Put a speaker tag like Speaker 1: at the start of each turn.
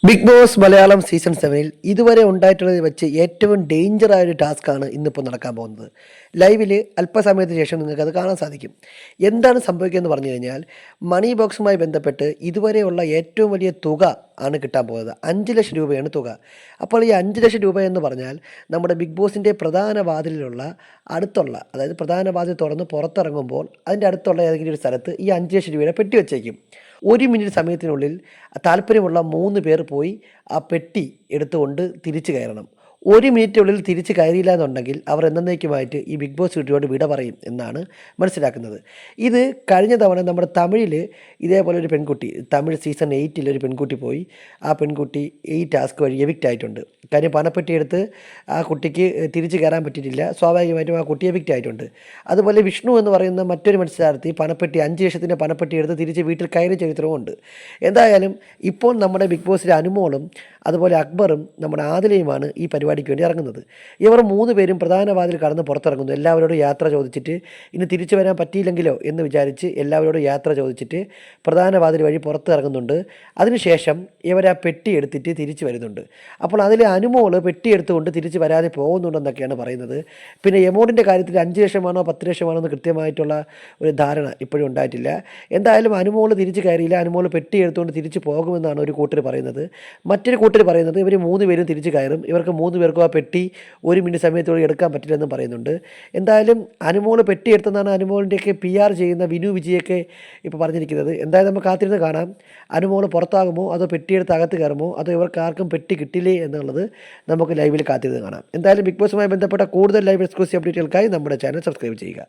Speaker 1: Big boss Malayalam season 7-ൽ ഇതുവരെ ഉണ്ടായിട്ടുള്ളതിൽ വെച്ച് ഏറ്റവും ഡേഞ്ചറായ ഒരു ടാസ്ക്കാണ് ഇന്നിപ്പോൾ നടക്കാൻ പോകുന്നത്. ലൈവിൽ അല്പസമയത്തിന് ശേഷം നിങ്ങൾക്കത് കാണാൻ സാധിക്കും. എന്താണ് സംഭവിക്കുകയെന്ന് പറഞ്ഞു കഴിഞ്ഞാൽ, മണി ബോക്സുമായി ബന്ധപ്പെട്ട് ഇതുവരെയുള്ള ഏറ്റവും വലിയ തുക ആണ് കിട്ടാൻ പോകുന്നത്. 5 ലക്ഷം രൂപയാണ് തുക. അപ്പോൾ ഈ 5 ലക്ഷം രൂപ എന്ന് പറഞ്ഞാൽ നമ്മുടെ ബിഗ് ബോസിൻ്റെ പ്രധാന വാതിലിലുള്ള അടുത്തുള്ള, അതായത് പ്രധാന വാതിൽ തുറന്ന് പുറത്തിറങ്ങുമ്പോൾ അതിൻ്റെ അടുത്തുള്ള ഏതെങ്കിലും ഒരു സ്ഥലത്ത് ഈ 5 ലക്ഷം രൂപയുടെ പെട്ടി വെച്ചേക്കും. 1 മിനിറ്റ് സമയത്തിനുള്ളിൽ താല്പര്യമുള്ള 3 പേർ പോയി ആ പെട്ടി എടുത്തുകൊണ്ട് തിരിച്ചു കയറണം. 1 മിനിറ്റിനുള്ളിൽ തിരിച്ച് കയറിയില്ല എന്നുണ്ടെങ്കിൽ അവർ എന്നേക്കുമായിട്ട് ഈ ബിഗ് ബോസ് വീട്ടിലോട്ട് വിട പറയും എന്നാണ് മനസ്സിലാക്കുന്നത്. ഇത് കഴിഞ്ഞ തവണ നമ്മുടെ തമിഴിൽ ഇതേപോലെ ഒരു പെൺകുട്ടി, തമിഴ് സീസൺ 8 ഒരു പെൺകുട്ടി പോയി, ആ പെൺകുട്ടി ഈ ടാസ്ക് വഴി എവിക്റ്റ് ആയിട്ടുണ്ട്. കാര്യം പണപ്പെട്ടി എടുത്ത് ആ കുട്ടിക്ക് തിരിച്ച് കയറാൻ പറ്റിയിട്ടില്ല. സ്വാഭാവികമായിട്ടും ആ കുട്ടി എവിക്റ്റ് ആയിട്ടുണ്ട്. അതുപോലെ വിഷ്ണു എന്ന് പറയുന്ന മറ്റൊരു മത്സരാർത്ഥി പണപ്പെട്ടി 5 ലക്ഷത്തിൻ്റെ പണപ്പെട്ടി എടുത്ത് തിരിച്ച് വീട്ടിൽ കയറിയ ചരിത്രവുമുണ്ട്. എന്തായാലും ഇപ്പോൾ നമ്മുടെ ബിഗ് ബോസിലെ അനുമോളും അതുപോലെ അക്ബറും നമ്മുടെ ആദിലയുമാണ് ഈ പരിപാടിക്ക് വേണ്ടി ഇറങ്ങുന്നത്. ഇവർ 3 പേരും പ്രധാന വാതിൽ കടന്ന് പുറത്തിറങ്ങുന്നു. എല്ലാവരോടും യാത്ര ചോദിച്ചിട്ട് ഇനി തിരിച്ചു വരാൻ പറ്റിയില്ലെങ്കിലോ എന്ന് വിചാരിച്ച് എല്ലാവരോടും യാത്ര ചോദിച്ചിട്ട് പ്രധാന വാതിൽ വഴി പുറത്തിറങ്ങുന്നുണ്ട്. അതിനുശേഷം ഇവർ ആ പെട്ടി എടുത്തിട്ട് തിരിച്ചു വരുന്നുണ്ട്. അപ്പോൾ അതിൽ അനുമോൾ പെട്ടി എടുത്തുകൊണ്ട് തിരിച്ച് വരാതെ പോകുന്നുണ്ടെന്നൊക്കെയാണ് പറയുന്നത്. പിന്നെ എമൗണ്ടിൻ്റെ കാര്യത്തിൽ 5 ലക്ഷമാണോ 10 ലക്ഷമാണോ എന്ന് കൃത്യമായിട്ടുള്ള ഒരു ധാരണ ഇപ്പോഴും ഉണ്ടായിട്ടില്ല. എന്തായാലും അനുമോൾ തിരിച്ച് കയറിയില്ല. അനുമോൾ പെട്ടി എടുത്തുകൊണ്ട് തിരിച്ച് പോകുമെന്നാണ് ഒരു കൂട്ടർ പറയുന്നത്. മറ്റൊരു കൂട്ടർ പറയുന്നത് ഇവർ 3 പേരും തിരിച്ച് കയറും, ഇവർക്ക് 3 പേർക്കും ആ പെട്ടി 1 മിനിറ്റ് സമയത്തോടെ എടുക്കാൻ പറ്റില്ലെന്നും പറയുന്നുണ്ട്. എന്തായാലും അനുമോൾ പെട്ടി എടുത്തെന്നാണ് അനുമോളിൻ്റെയൊക്കെ PR ചെയ്യുന്ന വിനു വിജയൊക്കെ ഇപ്പോൾ പറഞ്ഞിരിക്കുന്നത്. എന്തായാലും നമുക്ക് കാത്തിരുന്ന് കാണാം. അനുമോൾ പുറത്താകുമോ അതോ പെട്ടിയെടുത്ത് അകത്ത് കയറുമോ അതോ ഇവർക്ക് ആർക്കും പെട്ടി കിട്ടില്ലേ എന്നുള്ളത് നമുക്ക് ലൈവിൽ കാത്തിരുന്ന് കാണാം. എന്തായാലും ബിഗ് ബോസുമായി ബന്ധപ്പെട്ട കൂടുതൽ ലൈവ് എക്സ്ക്ലൂസീവ് അപ്ഡേറ്റുകൾക്കായി നമ്മുടെ ചാനൽ സബ്സ്ക്രൈബ് ചെയ്യുക.